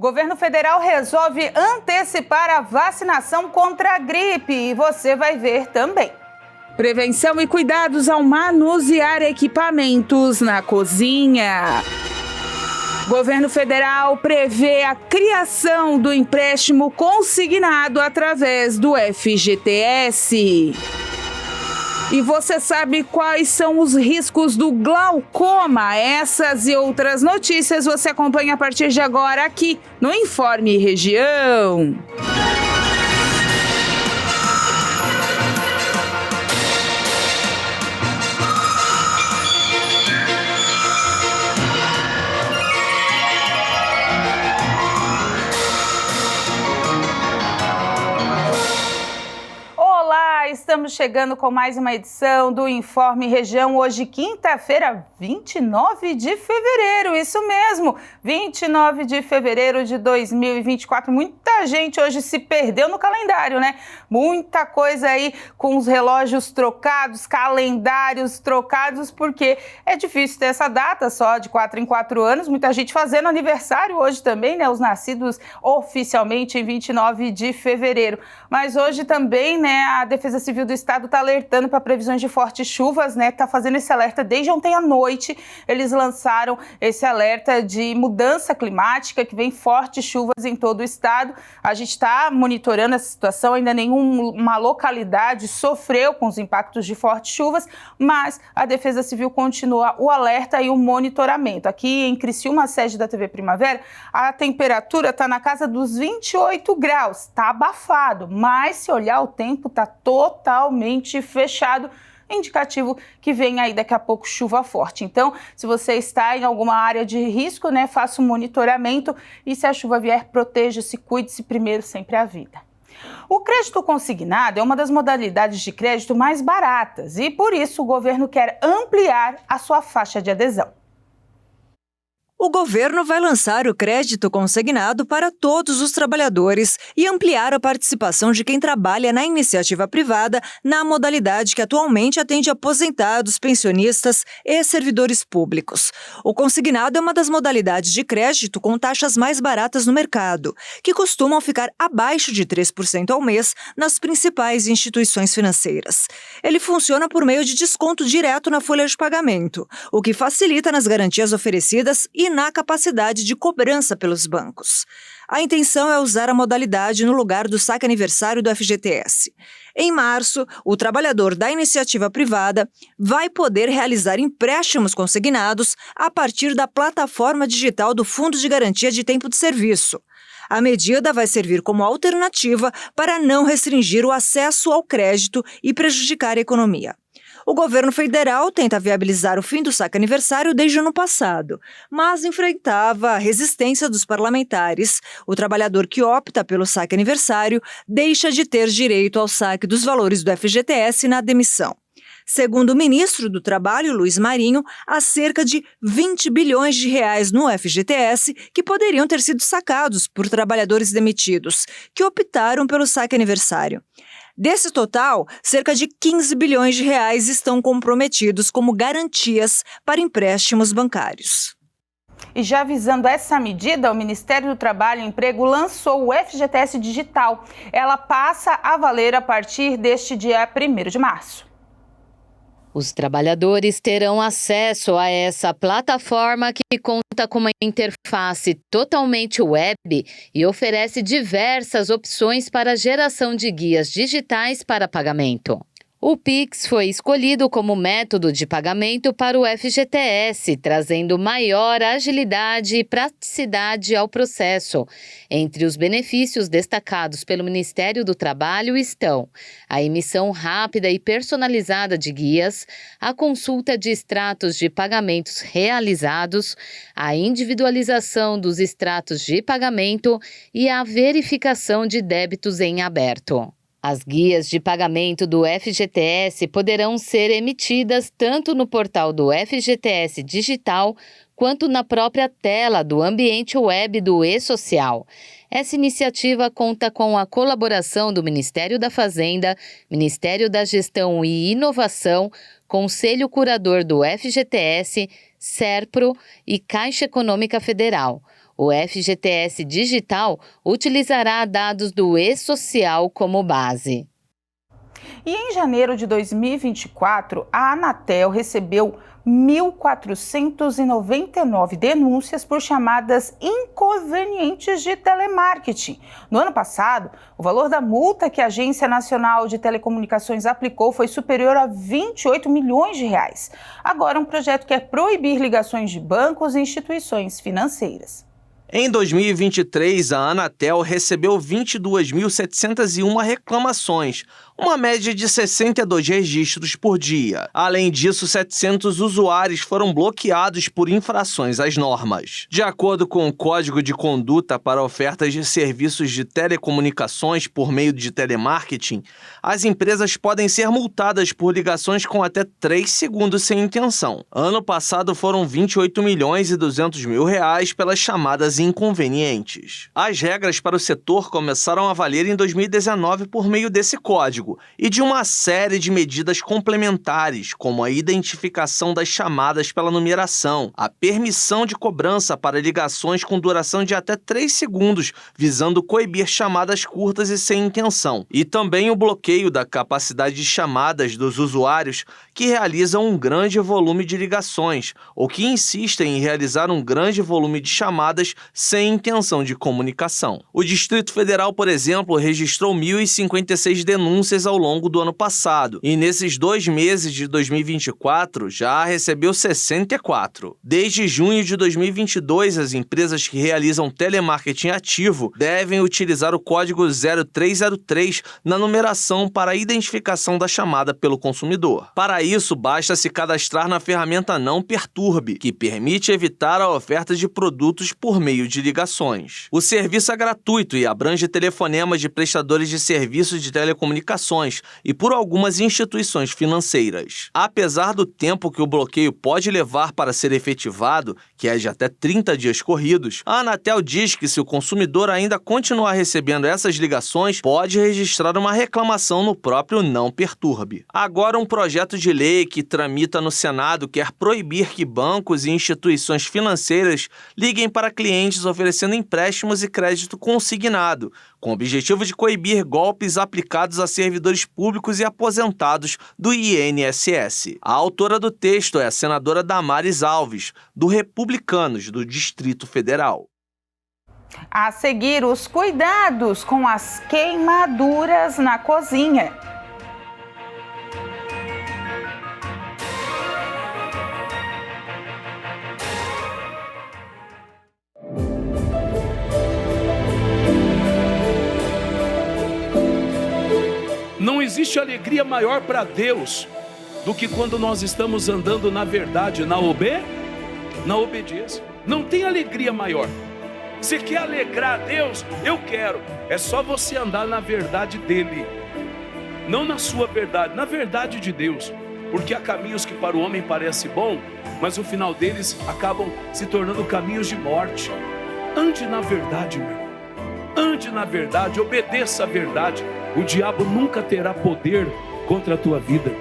Governo federal resolve antecipar a vacinação contra a gripe e você vai ver também. Prevenção e cuidados ao manusear equipamentos na cozinha. Governo federal prevê a criação do empréstimo consignado através do FGTS. E você sabe quais são os riscos do glaucoma? Essas e outras notícias você acompanha a partir de agora aqui no Informe Região. Estamos chegando com mais uma edição do Informe Região, hoje quinta-feira, 29 de fevereiro, isso mesmo, 29 de fevereiro de 2024, muita gente hoje se perdeu no calendário, né? Muita coisa aí com os relógios trocados, calendários trocados, porque é difícil ter essa data só de 4 em 4 anos, muita gente fazendo aniversário hoje também, né? Os nascidos oficialmente em 29 de fevereiro, mas hoje também, né, a Defesa Civil do Estado está alertando para previsões de fortes chuvas, né? Está fazendo esse alerta desde ontem à noite. Eles lançaram esse alerta de mudança climática, que vem fortes chuvas em todo o estado. A gente está monitorando essa situação, ainda nenhuma localidade sofreu com os impactos de fortes chuvas, mas a Defesa Civil continua o alerta e o monitoramento. Aqui em Criciúma, sede da TV Primavera, a temperatura está na casa dos 28 graus. Está abafado, mas se olhar o tempo está totalmente fechado, indicativo que vem aí daqui a pouco chuva forte. Então, se você está em alguma área de risco, né, faça um monitoramento e se a chuva vier, proteja-se, cuide-se primeiro, sempre a vida. O crédito consignado é uma das modalidades de crédito mais baratas e, por isso, o governo quer ampliar a sua faixa de adesão. O governo vai lançar o crédito consignado para todos os trabalhadores e ampliar a participação de quem trabalha na iniciativa privada na modalidade que atualmente atende aposentados, pensionistas e servidores públicos. O consignado é uma das modalidades de crédito com taxas mais baratas no mercado, que costumam ficar abaixo de 3% ao mês nas principais instituições financeiras. Ele funciona por meio de desconto direto na folha de pagamento, o que facilita nas garantias oferecidas e na capacidade de cobrança pelos bancos. A intenção é usar a modalidade no lugar do saque aniversário do FGTS. Em março, o trabalhador da iniciativa privada vai poder realizar empréstimos consignados a partir da plataforma digital do Fundo de Garantia de Tempo de Serviço. A medida vai servir como alternativa para não restringir o acesso ao crédito e prejudicar a economia. O governo federal tenta viabilizar o fim do saque aniversário desde o ano passado, mas enfrentava a resistência dos parlamentares. O trabalhador que opta pelo saque aniversário deixa de ter direito ao saque dos valores do FGTS na demissão. Segundo o ministro do Trabalho, Luiz Marinho, há cerca de 20 bilhões de reais no FGTS que poderiam ter sido sacados por trabalhadores demitidos, que optaram pelo saque aniversário. Desse total, cerca de 15 bilhões de reais estão comprometidos como garantias para empréstimos bancários. E já visando essa medida, o Ministério do Trabalho e Emprego lançou o FGTS Digital. Ela passa a valer a partir deste dia 1º de março. Os trabalhadores terão acesso a essa plataforma que conta com uma interface totalmente web e oferece diversas opções para a geração de guias digitais para pagamento. O Pix foi escolhido como método de pagamento para o FGTS, trazendo maior agilidade e praticidade ao processo. Entre os benefícios destacados pelo Ministério do Trabalho estão a emissão rápida e personalizada de guias, a consulta de extratos de pagamentos realizados, a individualização dos extratos de pagamento e a verificação de débitos em aberto. As guias de pagamento do FGTS poderão ser emitidas tanto no portal do FGTS Digital quanto na própria tela do ambiente web do e-Social. Essa iniciativa conta com a colaboração do Ministério da Fazenda, Ministério da Gestão e Inovação, Conselho Curador do FGTS, SERPRO e Caixa Econômica Federal. O FGTS Digital utilizará dados do e-Social como base. E em janeiro de 2024, a Anatel recebeu 1.499 denúncias por chamadas inconvenientes de telemarketing. No ano passado, o valor da multa que a Agência Nacional de Telecomunicações aplicou foi superior a 28 milhões de reais. Agora, um projeto quer proibir ligações de bancos e instituições financeiras. Em 2023, a Anatel recebeu 22.701 reclamações, uma média de 62 registros por dia. Além disso, 700 usuários foram bloqueados por infrações às normas. De acordo com o Código de Conduta para Ofertas de Serviços de Telecomunicações por meio de telemarketing, as empresas podem ser multadas por ligações com até 3 segundos sem intenção. Ano passado foram 28 milhões e 200 mil reais pelas chamadas inconvenientes. As regras para o setor começaram a valer em 2019 por meio desse código e de uma série de medidas complementares, como a identificação das chamadas pela numeração, a permissão de cobrança para ligações com duração de até 3 segundos, visando coibir chamadas curtas e sem intenção, e também o bloqueio da capacidade de chamadas dos usuários que realizam um grande volume de ligações ou que insistem em realizar um grande volume de chamadas sem intenção de comunicação. O Distrito Federal, por exemplo, registrou 1.056 denúncias ao longo do ano passado, e nesses 2 meses de 2024 já recebeu 64. Desde junho de 2022, as empresas que realizam telemarketing ativo devem utilizar o código 0303 na numeração para a identificação da chamada pelo consumidor. Para isso, basta se cadastrar na ferramenta Não Perturbe, que permite evitar a oferta de produtos por meio de ligações. O serviço é gratuito e abrange telefonemas de prestadores de serviços de telecomunicações e por algumas instituições financeiras. Apesar do tempo que o bloqueio pode levar para ser efetivado, que é de até 30 dias corridos, a Anatel diz que se o consumidor ainda continuar recebendo essas ligações, pode registrar uma reclamação no próprio Não Perturbe. Agora, um projeto de lei que tramita no Senado quer proibir que bancos e instituições financeiras liguem para clientes oferecendo empréstimos e crédito consignado, com o objetivo de coibir golpes aplicados a servidores públicos e aposentados do INSS. A autora do texto é a senadora Damares Alves, do Republicanos do Distrito Federal. A seguir, os cuidados com as queimaduras na cozinha. Não existe alegria maior para Deus do que quando nós estamos andando na verdade, na obediência. Não tem alegria maior. Você quer alegrar a Deus? Eu quero. É só você andar na verdade dele. Não na sua verdade, na verdade de Deus. Porque há caminhos que para o homem parece bom, mas o final deles acabam se tornando caminhos de morte. Ande na verdade, meu irmão. Ande na verdade, obedeça a verdade. O diabo nunca terá poder contra a tua vida,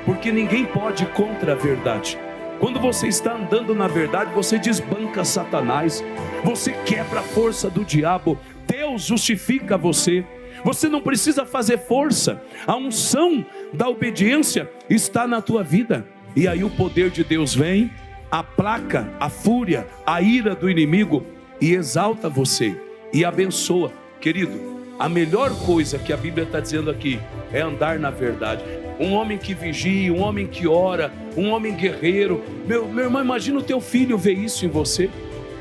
porque ninguém pode ir contra a verdade. Quando você está andando na verdade, você desbanca Satanás, você quebra a força do diabo, Deus justifica você. Você não precisa fazer força, a unção da obediência está na tua vida. E aí o poder de Deus vem, aplaca a fúria, a ira do inimigo e exalta você e abençoa. Querido, a melhor coisa que a Bíblia está dizendo aqui é andar na verdade. Um homem que vigia, um homem que ora, um homem guerreiro. Meu irmão, imagina o teu filho ver isso em você.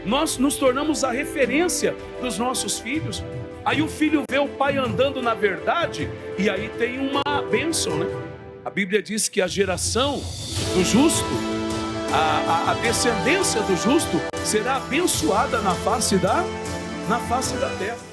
Nós nos tornamos a referência dos nossos filhos. Aí o filho vê o pai andando na verdade e aí tem uma bênção, né? A Bíblia diz que a geração do justo, a descendência do justo será abençoada na face da terra.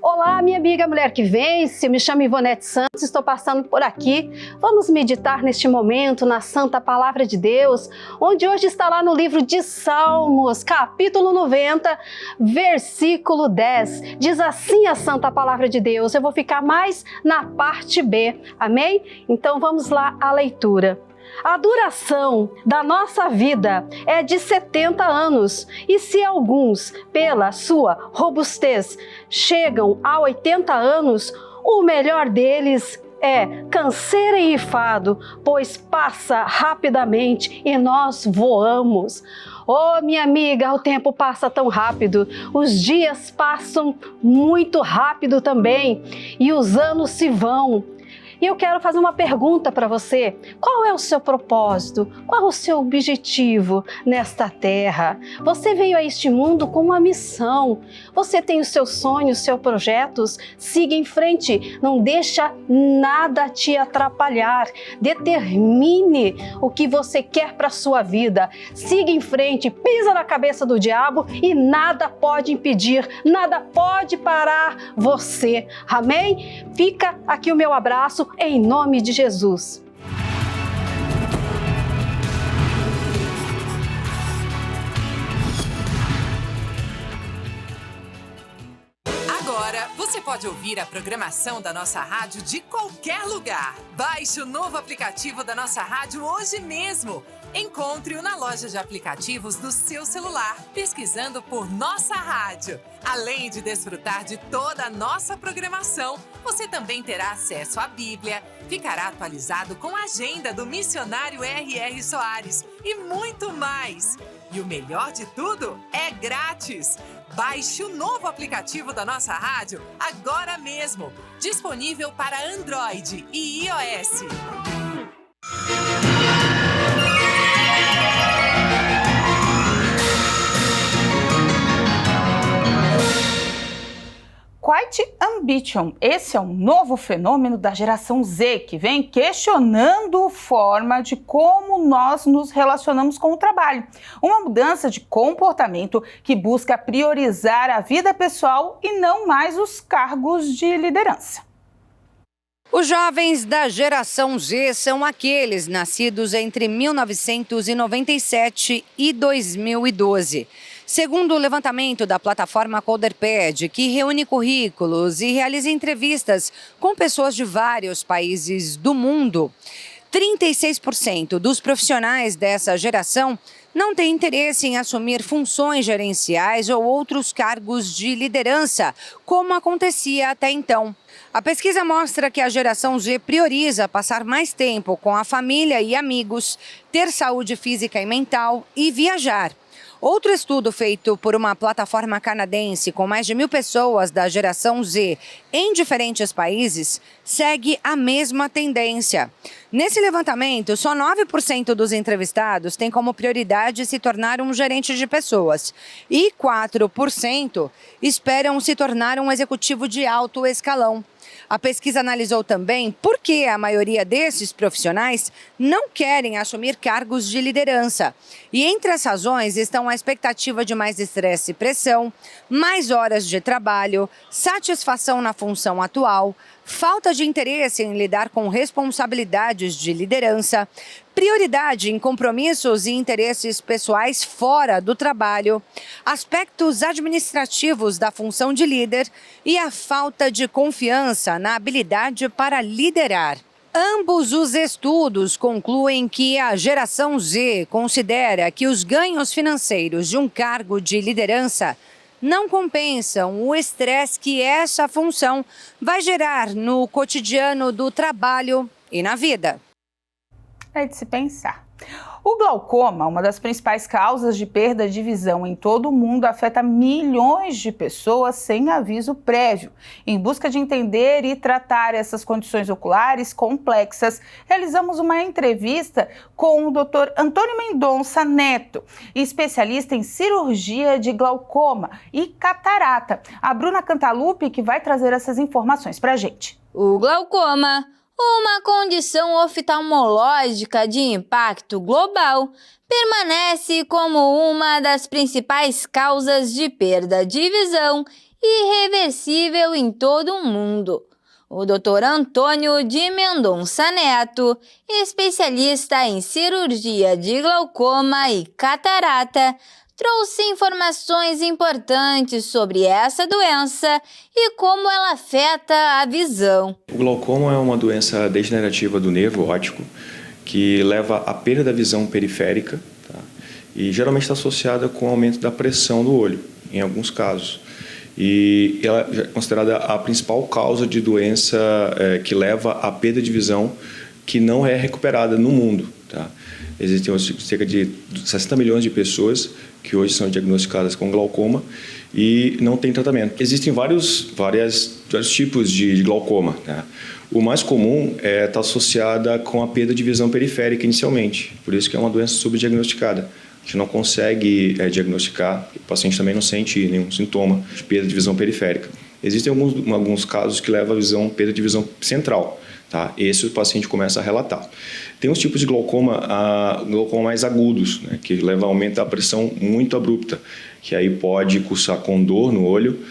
Olá, minha amiga Mulher que Vence, eu me chamo Ivonete Santos, estou passando por aqui. Vamos meditar neste momento na Santa Palavra de Deus, onde hoje está lá no livro de Salmos, capítulo 90, versículo 10. Diz assim a Santa Palavra de Deus, eu vou ficar mais na parte B, amém? Então vamos lá à leitura. A duração da nossa vida é de 70 anos e se alguns, pela sua robustez, chegam a 80 anos, o melhor deles é canseira e enfado, pois passa rapidamente e nós voamos. Oh, minha amiga, o tempo passa tão rápido, os dias passam muito rápido também e os anos se vão. E eu quero fazer uma pergunta para você. Qual é o seu propósito? Qual é o seu objetivo nesta terra? Você veio a este mundo com uma missão. Você tem os seus sonhos, os seus projetos. Siga em frente. Não deixa nada te atrapalhar. Determine o que você quer para a sua vida. Siga em frente. Pisa na cabeça do diabo e nada pode impedir, nada pode parar você. Amém? Fica aqui o meu abraço. Em nome de Jesus. Agora você pode ouvir a programação da nossa rádio de qualquer lugar. Baixe o novo aplicativo da nossa rádio hoje mesmo. Encontre-o na loja de aplicativos do seu celular, pesquisando por Nossa Rádio. Além de desfrutar de toda a nossa programação, você também terá acesso à Bíblia, ficará atualizado com a agenda do missionário R.R. Soares e muito mais. E o melhor de tudo, é grátis! Baixe o novo aplicativo da nossa rádio agora mesmo, disponível para Android e iOS. Quiet Ambition, esse é um novo fenômeno da geração Z, que vem questionando a forma de como nós nos relacionamos com o trabalho. Uma mudança de comportamento que busca priorizar a vida pessoal e não mais os cargos de liderança. Os jovens da geração Z são aqueles nascidos entre 1997 e 2012. Segundo o levantamento da plataforma Coderpad, que reúne currículos e realiza entrevistas com pessoas de vários países do mundo, 36% dos profissionais dessa geração não têm interesse em assumir funções gerenciais ou outros cargos de liderança, como acontecia até então. A pesquisa mostra que a geração Z prioriza passar mais tempo com a família e amigos, ter saúde física e mental e viajar. Outro estudo feito por uma plataforma canadense com mais de 1.000 pessoas da geração Z em diferentes países segue a mesma tendência. Nesse levantamento, só 9% dos entrevistados têm como prioridade se tornar um gerente de pessoas e 4% esperam se tornar um executivo de alto escalão. A pesquisa analisou também por que a maioria desses profissionais não querem assumir cargos de liderança. E entre as razões estão a expectativa de mais estresse e pressão, mais horas de trabalho, satisfação na função atual, falta de interesse em lidar com responsabilidades de liderança, prioridade em compromissos e interesses pessoais fora do trabalho, aspectos administrativos da função de líder e a falta de confiança na habilidade para liderar. Ambos os estudos concluem que a geração Z considera que os ganhos financeiros de um cargo de liderança não compensam o estresse que essa função vai gerar no cotidiano do trabalho e na vida. É de se pensar. O glaucoma, uma das principais causas de perda de visão em todo o mundo, afeta milhões de pessoas sem aviso prévio. Em busca de entender e tratar essas condições oculares complexas, realizamos uma entrevista com o Dr. Antônio Mendonça Neto, especialista em cirurgia de glaucoma e catarata. A Bruna Cantalupe que vai trazer essas informações para a gente. O glaucoma, uma condição oftalmológica de impacto global, permanece como uma das principais causas de perda de visão irreversível em todo o mundo. O Dr. Antônio de Mendonça Neto, especialista em cirurgia de glaucoma e catarata, trouxe informações importantes sobre essa doença e como ela afeta a visão. O glaucoma é uma doença degenerativa do nervo óptico que leva à perda da visão periférica, tá? E geralmente está associada com o aumento da pressão do olho, em alguns casos. E ela é considerada a principal causa de doença que leva à perda de visão que não é recuperada no mundo, tá? Existem cerca de 60 milhões de pessoas que hoje são diagnosticadas com glaucoma e não tem tratamento. Existem vários tipos de glaucoma, tá? O mais comum está associada com a perda de visão periférica inicialmente, por isso que é uma doença subdiagnosticada. A gente não consegue diagnosticar, o paciente também não sente nenhum sintoma de perda de visão periférica. Existem alguns casos que levam a perda de visão central, tá? Esse o paciente começa a relatar. Tem uns tipos de glaucoma mais agudos, né, que levam a aumento da pressão muito abrupta, que aí pode cursar com dor no olho,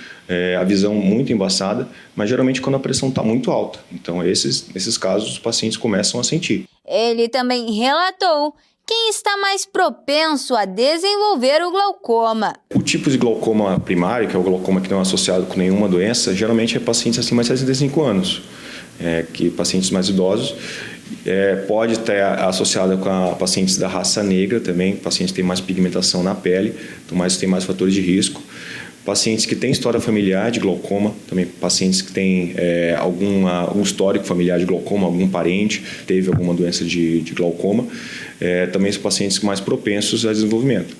a visão muito embaçada, mas geralmente quando a pressão está muito alta. Então, nesses casos, os pacientes começam a sentir. Ele também relatou quem está mais propenso a desenvolver o glaucoma. O tipo de glaucoma primário, que é o glaucoma que não é associado com nenhuma doença, geralmente é pacientes acima de 65 anos, que pacientes mais idosos. Pode estar associada com pacientes da raça negra também, pacientes que têm mais pigmentação na pele, então tem mais fatores de risco. Pacientes que têm história familiar de glaucoma, também pacientes que têm algum histórico familiar de glaucoma, algum parente teve alguma doença de glaucoma, também são pacientes mais propensos a desenvolvimento.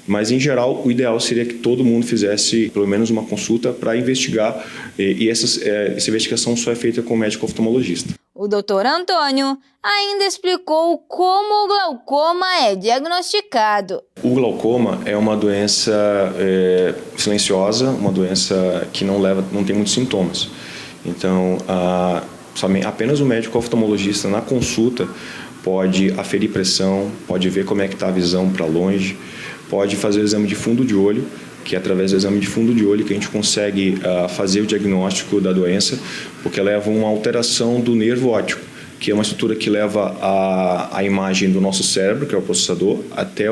Mas, em geral, o ideal seria que todo mundo fizesse pelo menos uma consulta para investigar, e essa investigação só é feita com o médico oftalmologista. O Dr. Antônio ainda explicou como o glaucoma é diagnosticado. O glaucoma é uma doença silenciosa, uma doença que não tem muitos sintomas. Então, apenas o médico oftalmologista na consulta pode aferir pressão, pode ver como é que está a visão para longe, pode fazer o exame de fundo de olho, que é através do exame de fundo de olho que a gente consegue fazer o diagnóstico da doença, porque leva a uma alteração do nervo óptico, que é uma estrutura que leva a imagem do nosso cérebro, que é o processador, até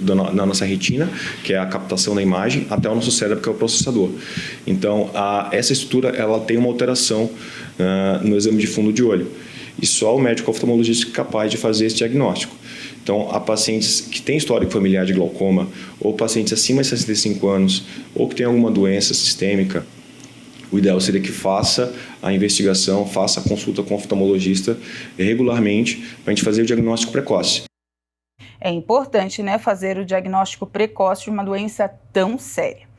da nossa retina, que é a captação da imagem, até o nosso cérebro, que é o processador. Então, essa estrutura ela tem uma alteração no exame de fundo de olho. E só o médico oftalmologista é capaz de fazer esse diagnóstico. Então, há pacientes que têm histórico familiar de glaucoma, ou pacientes acima de 65 anos, ou que têm alguma doença sistêmica, o ideal seria que faça a investigação, faça a consulta com o oftalmologista regularmente, para a gente fazer o diagnóstico precoce. É importante, né, fazer o diagnóstico precoce de uma doença tão séria.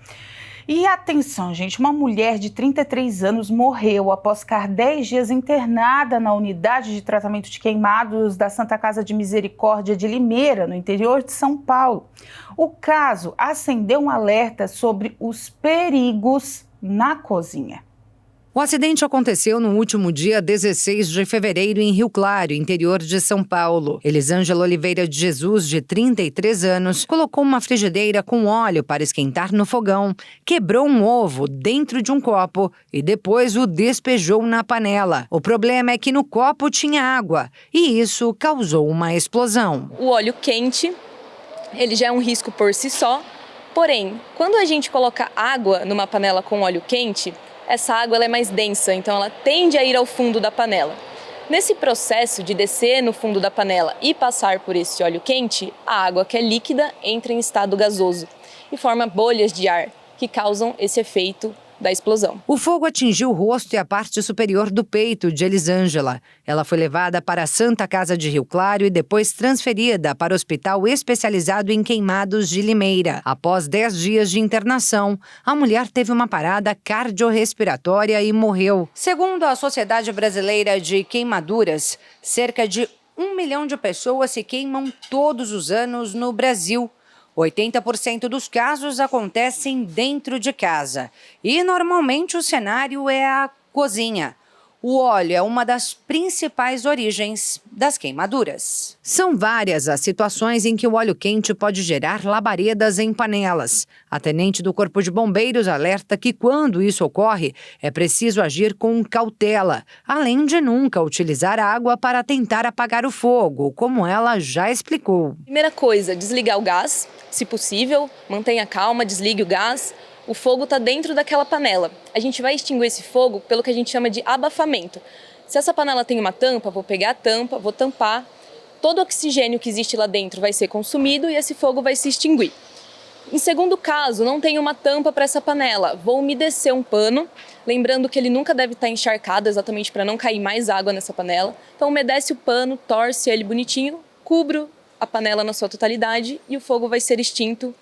E atenção, gente, uma mulher de 33 anos morreu após ficar 10 dias internada na unidade de tratamento de queimados da Santa Casa de Misericórdia de Limeira, no interior de São Paulo. O caso acendeu um alerta sobre os perigos na cozinha. O acidente aconteceu no último dia 16 de fevereiro em Rio Claro, interior de São Paulo. Elisângela Oliveira de Jesus, de 33 anos, colocou uma frigideira com óleo para esquentar no fogão, quebrou um ovo dentro de um copo e depois o despejou na panela. O problema é que no copo tinha água e isso causou uma explosão. O óleo quente, ele já é um risco por si só, porém, quando a gente coloca água numa panela com óleo quente, essa água ela é mais densa, então ela tende a ir ao fundo da panela. Nesse processo de descer no fundo da panela e passar por esse óleo quente, a água que é líquida entra em estado gasoso e forma bolhas de ar que causam esse efeito da explosão. O fogo atingiu o rosto e a parte superior do peito de Elisângela. Ela foi levada para a Santa Casa de Rio Claro e depois transferida para o Hospital Especializado em Queimados de Limeira. Após 10 dias de internação, a mulher teve uma parada cardiorrespiratória e morreu. Segundo a Sociedade Brasileira de Queimaduras, cerca de 1 milhão de pessoas se queimam todos os anos no Brasil. 80% dos casos acontecem dentro de casa e normalmente o cenário é a cozinha. O óleo é uma das principais origens das queimaduras. São várias as situações em que o óleo quente pode gerar labaredas em panelas. A tenente do Corpo de Bombeiros alerta que, quando isso ocorre, é preciso agir com cautela, além de nunca utilizar água para tentar apagar o fogo, como ela já explicou. Primeira coisa, desligar o gás, se possível, mantenha calma, desligue o gás. O fogo está dentro daquela panela. A gente vai extinguir esse fogo pelo que a gente chama de abafamento. Se essa panela tem uma tampa, vou pegar a tampa, vou tampar. Todo o oxigênio que existe lá dentro vai ser consumido e esse fogo vai se extinguir. Em segundo caso, não tem uma tampa para essa panela. Vou umedecer um pano, lembrando que ele nunca deve estar encharcado, exatamente para não cair mais água nessa panela. Então umedece o pano, torce ele bonitinho, cubro a panela na sua totalidade e o fogo vai ser extinto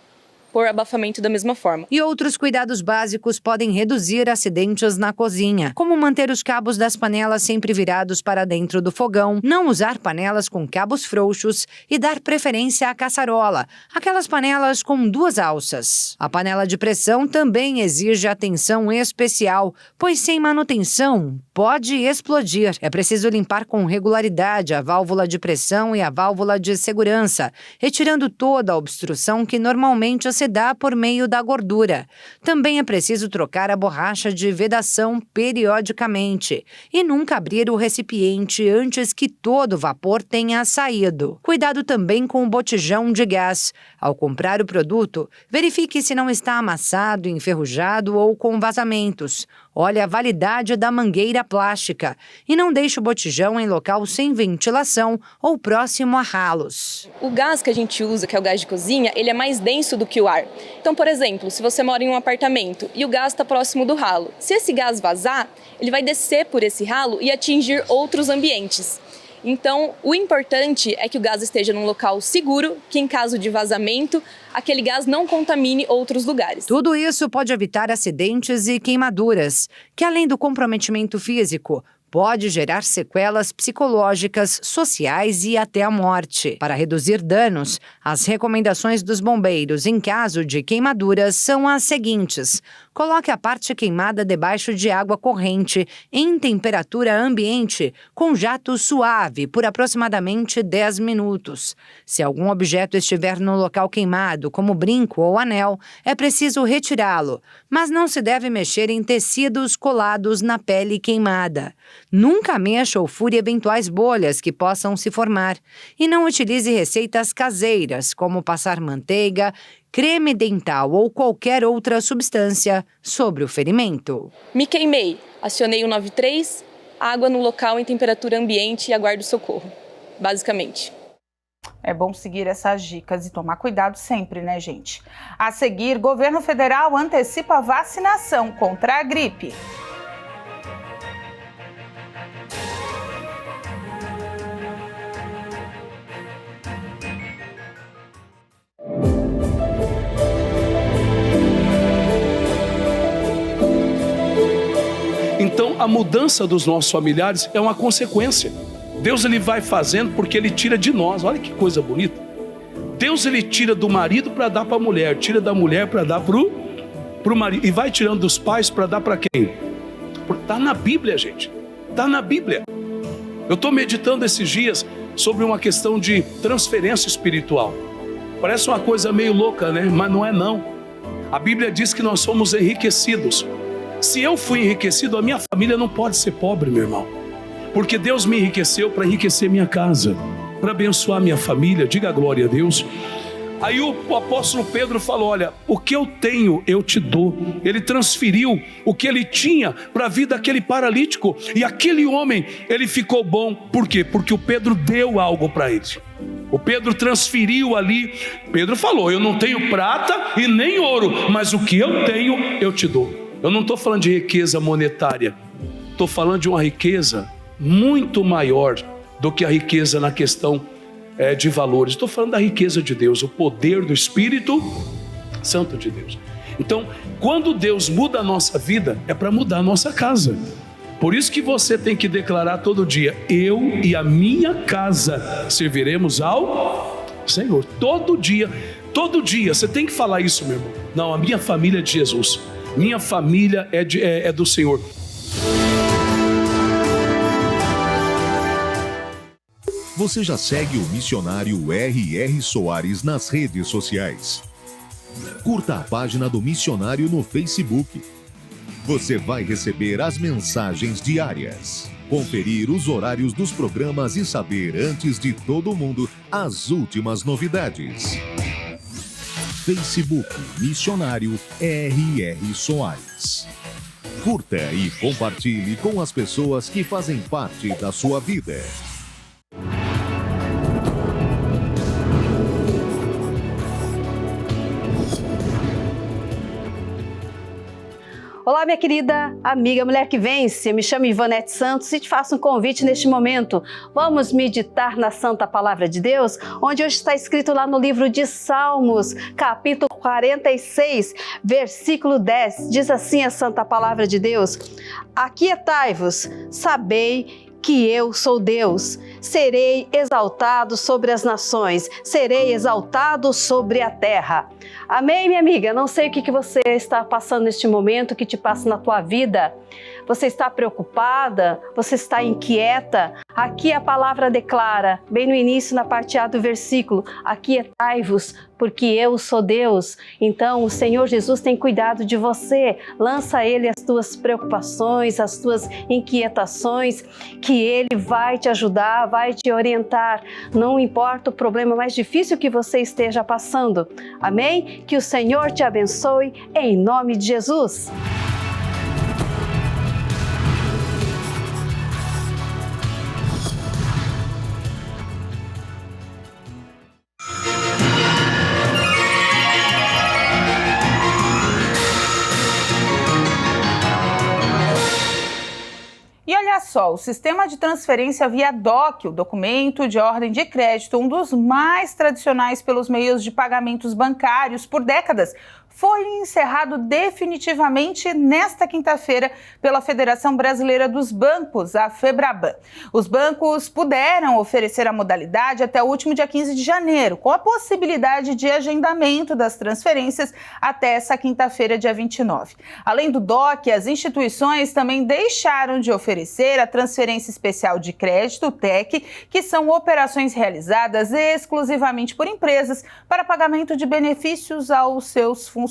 por abafamento da mesma forma. E outros cuidados básicos podem reduzir acidentes na cozinha, como manter os cabos das panelas sempre virados para dentro do fogão, não usar panelas com cabos frouxos e dar preferência à caçarola, aquelas panelas com 2 alças. A panela de pressão também exige atenção especial, pois sem manutenção pode explodir. É preciso limpar com regularidade a válvula de pressão e a válvula de segurança, retirando toda a obstrução que normalmente se dá por meio da gordura. Também é preciso trocar a borracha de vedação periodicamente e nunca abrir o recipiente antes que todo o vapor tenha saído. Cuidado também com o botijão de gás. Ao comprar o produto, verifique se não está amassado, enferrujado ou com vazamentos. Olhe a validade da mangueira plástica e não deixe o botijão em local sem ventilação ou próximo a ralos. O gás que a gente usa, que é o gás de cozinha, ele é mais denso do que o ar. Então, por exemplo, se você mora em um apartamento e o gás está próximo do ralo, se esse gás vazar, ele vai descer por esse ralo e atingir outros ambientes. Então, o importante é que o gás esteja num local seguro, que em caso de vazamento, aquele gás não contamine outros lugares. Tudo isso pode evitar acidentes e queimaduras, que além do comprometimento físico, pode gerar sequelas psicológicas, sociais e até a morte. Para reduzir danos, as recomendações dos bombeiros em caso de queimaduras são as seguintes: coloque a parte queimada debaixo de água corrente, em temperatura ambiente, com jato suave, por aproximadamente 10 minutos. Se algum objeto estiver no local queimado, como brinco ou anel, é preciso retirá-lo, mas não se deve mexer em tecidos colados na pele queimada. Nunca mexa ou fure eventuais bolhas que possam se formar. E não utilize receitas caseiras, como passar manteiga, creme dental ou qualquer outra substância sobre o ferimento. Me queimei, acionei o 93, água no local em temperatura ambiente e aguardo socorro, basicamente. É bom seguir essas dicas e tomar cuidado sempre, né, gente? A seguir, governo federal antecipa a vacinação contra a gripe. Então, a mudança dos nossos familiares é uma consequência. Deus ele vai fazendo porque ele tira de nós. Olha que coisa bonita. Deus ele tira do marido para dar para a mulher, tira da mulher para dar para o marido e vai tirando dos pais para dar para quem? Está na Bíblia, gente. Está na Bíblia. Eu estou meditando esses dias sobre uma questão de transferência espiritual. Parece uma coisa meio louca, né? Mas não é não. A Bíblia diz que nós somos enriquecidos. Se eu fui enriquecido, a minha família não pode ser pobre, meu irmão. Porque Deus me enriqueceu para enriquecer minha casa, para abençoar minha família. Diga glória a Deus. Aí o apóstolo Pedro falou: olha, o que eu tenho eu te dou. Ele transferiu o que ele tinha para a vida daquele paralítico. E aquele homem, ele ficou bom. Por quê? Porque o Pedro deu algo para ele. O Pedro transferiu ali. Pedro falou: eu não tenho prata e nem ouro, mas o que eu tenho eu te dou. Eu não estou falando de riqueza monetária. Estou falando de uma riqueza muito maior do que a riqueza na questão de valores. Estou falando da riqueza de Deus, o poder do Espírito Santo de Deus. Então, quando Deus muda a nossa vida, é para mudar a nossa casa. Por isso que você tem que declarar todo dia: eu e a minha casa serviremos ao Senhor. Todo dia você tem que falar isso, meu irmão. Não, a minha família é de Jesus. Minha família é do Senhor. Você já segue o missionário R.R. Soares nas redes sociais? Curta a página do missionário no Facebook. Você vai receber as mensagens diárias, conferir os horários dos programas e saber antes de todo mundo as últimas novidades. Facebook Missionário R.R. Soares. Curta e compartilhe com as pessoas que fazem parte da sua vida. Olá, minha querida amiga Mulher que Vence, eu me chamo Ivonete Santos e te faço um convite neste momento. Vamos meditar na Santa Palavra de Deus, onde hoje está escrito lá no livro de Salmos, capítulo 46, versículo 10. Diz assim a Santa Palavra de Deus: Aquietai-vos, sabei que eu sou Deus, serei exaltado sobre as nações, serei exaltado sobre a terra. Amém, minha amiga? Não sei o que você está passando neste momento, o que te passa na tua vida. Você está preocupada? Você está inquieta? Aqui a palavra declara, bem no início, na parte A do versículo: aquietai-vos, porque eu sou Deus. Então o Senhor Jesus tem cuidado de você. Lança a Ele as tuas preocupações, as tuas inquietações, que Ele vai te ajudar, vai te orientar. Não importa o problema mais difícil que você esteja passando. Amém? Que o Senhor te abençoe em nome de Jesus. E olha só, o sistema de transferência via DOC, o documento de ordem de crédito, um dos mais tradicionais pelos meios de pagamentos bancários por décadas, foi encerrado definitivamente nesta quinta-feira pela Federação Brasileira dos Bancos, a FEBRABAN. Os bancos puderam oferecer a modalidade até o último dia 15 de janeiro, com a possibilidade de agendamento das transferências até essa quinta-feira, dia 29. Além do DOC, as instituições também deixaram de oferecer a transferência especial de crédito, o TEC, que são operações realizadas exclusivamente por empresas para pagamento de benefícios aos seus funcionários.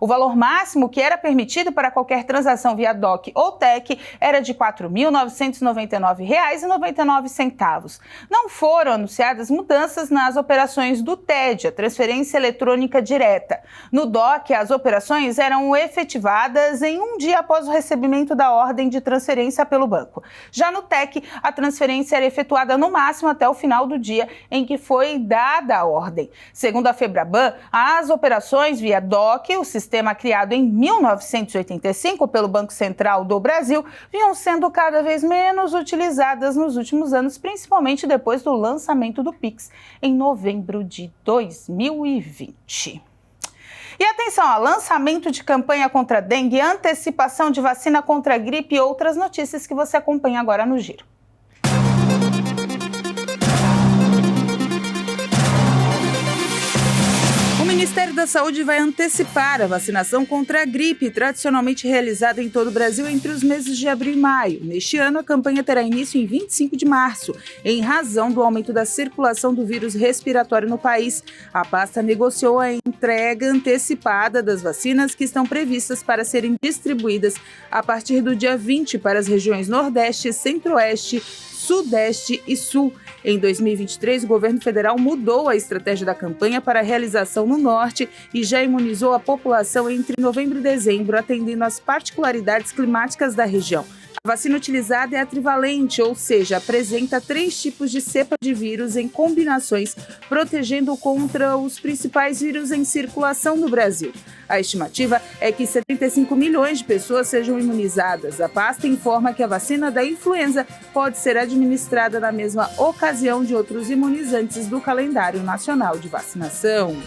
O valor máximo que era permitido para qualquer transação via DOC ou TEC era de R$ 4.999,99. Não foram anunciadas mudanças nas operações do TED, a transferência eletrônica direta. No DOC, as operações eram efetivadas em um dia após o recebimento da ordem de transferência pelo banco. Já no TEC, a transferência era efetuada no máximo até o final do dia em que foi dada a ordem. Segundo a FEBRABAN, as operações via DOC, o sistema criado em 1985 pelo Banco Central do Brasil, vinham sendo cada vez menos utilizadas nos últimos anos, principalmente depois do lançamento do Pix em novembro de 2020. E atenção, lançamento de campanha contra a dengue, antecipação de vacina contra a gripe e outras notícias que você acompanha agora no Giro. O Ministério da Saúde vai antecipar a vacinação contra a gripe, tradicionalmente realizada em todo o Brasil entre os meses de abril e maio. Neste ano, a campanha terá início em 25 de março, em razão do aumento da circulação do vírus respiratório no país. A pasta negociou a entrega antecipada das vacinas que estão previstas para serem distribuídas a partir do dia 20 para as regiões Nordeste, Centro-Oeste, Sudeste e Sul. Em 2023, o governo federal mudou a estratégia da campanha para a realização no Norte e já imunizou a população entre novembro e dezembro, atendendo às particularidades climáticas da região. A vacina utilizada é a trivalente, ou seja, apresenta 3 tipos de cepa de vírus em combinações, protegendo contra os principais vírus em circulação no Brasil. A estimativa é que 75 milhões de pessoas sejam imunizadas. A pasta informa que a vacina da influenza pode ser administrada na mesma ocasião de outros imunizantes do calendário nacional de vacinação.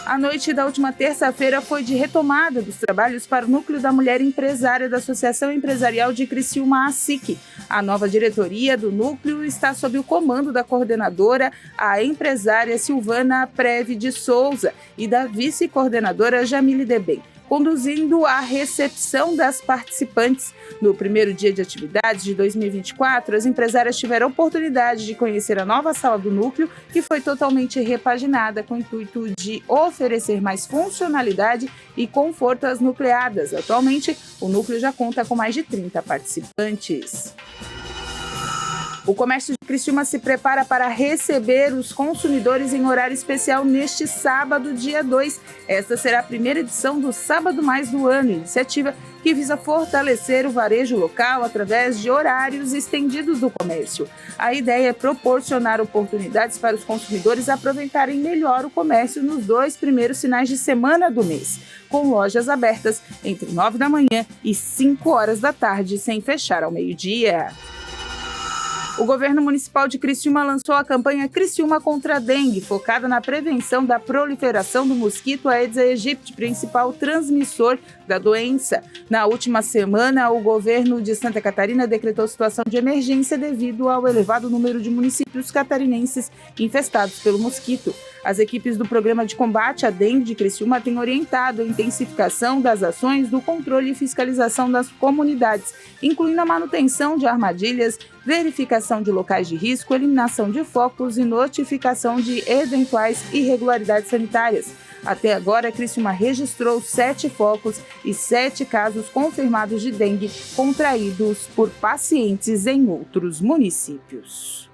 A noite da última terça-feira foi de retomada dos trabalhos para o Núcleo da Mulher Empresária da Associação Empresarial de Criciúma, ASIC. A nova diretoria do núcleo está sob o comando da coordenadora, a empresária Silvana Preve de Souza, e da vice-coordenadora Jamile Debem. conduzindo a recepção das participantes. No primeiro dia de atividades de 2024, as empresárias tiveram a oportunidade de conhecer a nova sala do núcleo, que foi totalmente repaginada com o intuito de oferecer mais funcionalidade e conforto às nucleadas. Atualmente, o núcleo já conta com mais de 30 participantes. O comércio de Criciúma se prepara para receber os consumidores em horário especial neste sábado, dia 2. Esta será a primeira edição do Sábado Mais do Ano, iniciativa que visa fortalecer o varejo local através de horários estendidos do comércio. A ideia é proporcionar oportunidades para os consumidores aproveitarem melhor o comércio nos 2 primeiros finais de semana do mês, com lojas abertas entre 9 da manhã e 5 horas da tarde, sem fechar ao meio-dia. O governo municipal de Criciúma lançou a campanha Criciúma contra a dengue, focada na prevenção da proliferação do mosquito Aedes aegypti, principal transmissor da doença. Na última semana, o governo de Santa Catarina decretou situação de emergência devido ao elevado número de municípios catarinenses infestados pelo mosquito. As equipes do Programa de Combate à Dengue de Criciúma têm orientado a intensificação das ações do controle e fiscalização das comunidades, incluindo a manutenção de armadilhas, verificação de locais de risco, eliminação de focos e notificação de eventuais irregularidades sanitárias. Até agora, Criciúma registrou 7 focos e 7 casos confirmados de dengue contraídos por pacientes em outros municípios.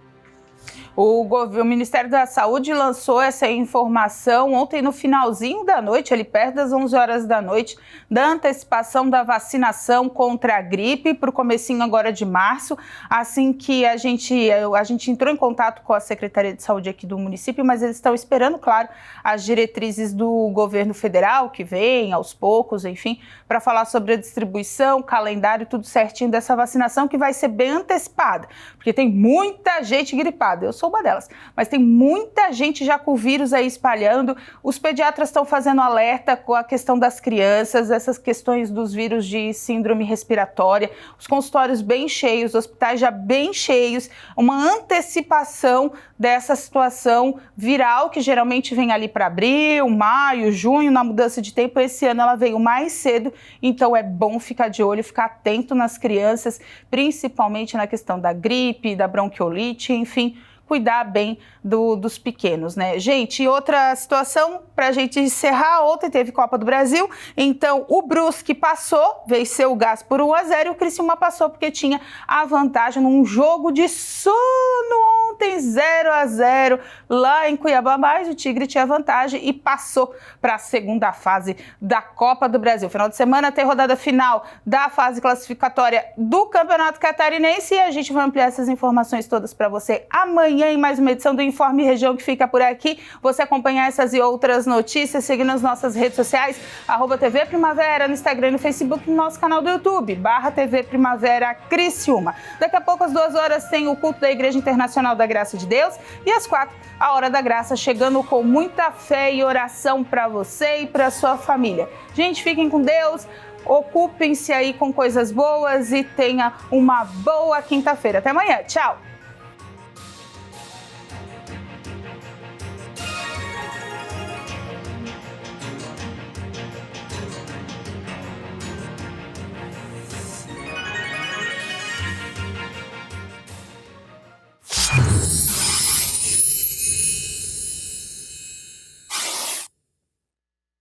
O Ministério da Saúde lançou essa informação ontem no finalzinho da noite, ali perto das 11 horas da noite, da antecipação da vacinação contra a gripe para o comecinho agora de março. Assim que a gente entrou em contato com a Secretaria de Saúde aqui do município, mas eles estão esperando, claro, as diretrizes do governo federal, que vem aos poucos, enfim, para falar sobre a distribuição, calendário, tudo certinho dessa vacinação, que vai ser bem antecipada, porque tem muita gente gripada. Eu sou uma delas, mas tem muita gente já com o vírus aí espalhando. Os pediatras estão fazendo alerta com a questão das crianças, essas questões dos vírus de síndrome respiratória, os consultórios bem cheios, os hospitais já bem cheios, uma antecipação dessa situação viral que geralmente vem ali para abril, maio, junho, na mudança de tempo. Esse ano ela veio mais cedo, então é bom ficar de olho, ficar atento nas crianças, principalmente na questão da gripe, da bronquiolite, enfim, cuidar bem dos pequenos, né? Gente, e outra situação, para a gente encerrar, ontem teve Copa do Brasil, então o Brusque passou, venceu o Gás por 1-0 e o Criciúma passou porque tinha a vantagem num jogo de sono ontem, 0-0 lá em Cuiabá, mas o Tigre tinha vantagem e passou para a segunda fase da Copa do Brasil. Final de semana tem rodada final da fase classificatória do Campeonato Catarinense e a gente vai ampliar essas informações todas para você amanhã em mais uma edição do Informe Região, que fica por aqui. Você acompanhar essas e outras notícias, seguindo as nossas redes sociais, @TV Primavera, no Instagram e no Facebook, no nosso canal do YouTube, /TV Primavera Criciúma. Daqui a pouco, às 2 horas, tem o culto da Igreja Internacional da Graça de Deus e às 4, a Hora da Graça, chegando com muita fé e oração para você e para sua família. Gente, fiquem com Deus, ocupem-se aí com coisas boas e tenha uma boa quinta-feira. Até amanhã, tchau!